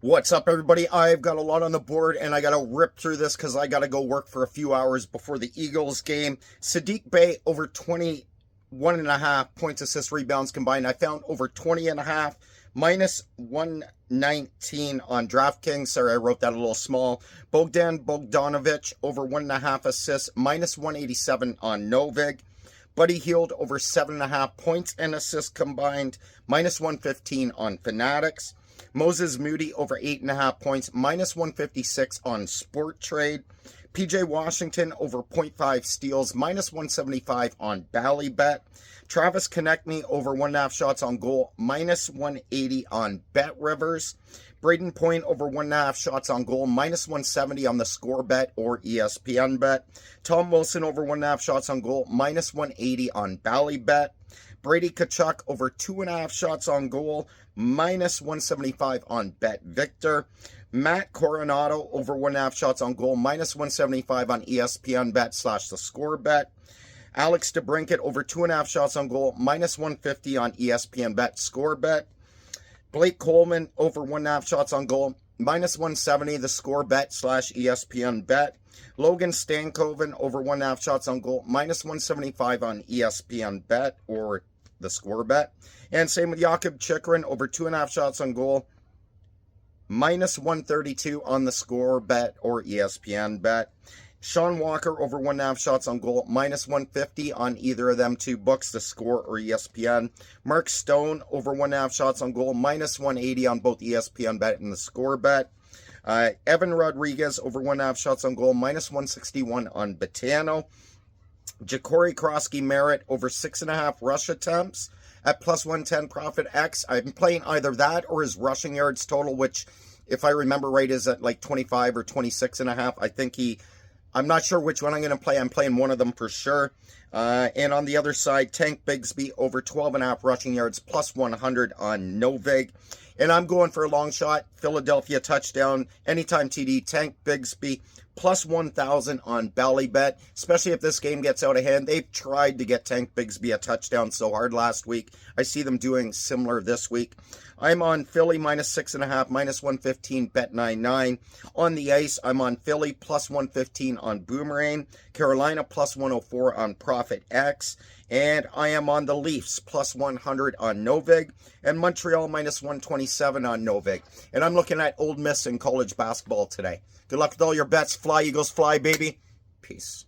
What's up, everybody? I've got a lot on the board, and I got to rip through this because I got to go work for a few hours before the Eagles game. Sadiq Bey over 21.5 points, assists, rebounds combined. I found over 20.5, minus 119 on DraftKings. Sorry, I wrote that a little small. Bogdan Bogdanovic over 1.5 assists, minus 187 on Novig. Buddy Hield over 7.5 points and assists combined, minus 115 on Fanatics. Moses Moody over 8.5 points, minus 156 on Sport Trade. PJ Washington over 0.5 steals, minus 175 on Ballybet. Travis Konechny over 1.5 shots on goal, minus 180 on Bet Rivers. Braden Point over 1.5 shots on goal, minus 170 on the Score Bet or ESPN Bet. Tom Wilson over 1.5 shots on goal, minus 180 on Ballybet. Brady Tkachuk over 2.5 shots on goal, minus 175 on Bet Victor. Matt Coronado over 1.5 shots on goal, minus 175 on ESPN Bet / the Score Bet. Alex DeBrincat over 2.5 shots on goal, minus 150 on ESPN Bet Score Bet. Blake Coleman over 1.5 shots on goal, minus 170 the Score Bet / ESPN Bet. Logan Stankoven over 1.5 shots on goal, minus 175 on ESPN Bet or the Score Bet. And same with Jakob Chychrun over 2.5 shots on goal, minus 132 on the Score Bet or ESPN Bet. Sean Walker over 1.5 shots on goal, minus 150 on either of them two books, the Score or ESPN. Mark Stone over 1.5 shots on goal, minus 180 on both ESPN Bet and the Score Bet. Evan Rodriguez over 1.5 shots on goal, minus 161 on Betano. Ja'Cory Krosky-Merritt over 6.5 rush attempts at plus 110 Profit X. I'm playing either that or his rushing yards total, which, if I remember right, is at like 25 or 26.5. I think I'm not sure which one I'm going to play. I'm playing one of them for sure. And on the other side, Tank Bigsby over 12.5 rushing yards, plus 100 on Novig. And I'm going for a long shot, Philadelphia touchdown, anytime TD, Tank Bigsby, plus 1,000 on Ballybet, especially if this game gets out of hand. They've tried to get Tank Bigsby a touchdown so hard last week. I see them doing similar this week. I'm on Philly minus 6.5, minus 115, Bet99. On the ice, I'm on Philly plus 115 on Boomerang, Carolina plus 104 on Profit X, and I am on the Leafs plus 100 on Novig, and Montreal minus 127 on Novig. And I'm looking at Ole Miss in college basketball today. Good luck with all your bets. Fly, Eagles, fly, baby. Peace.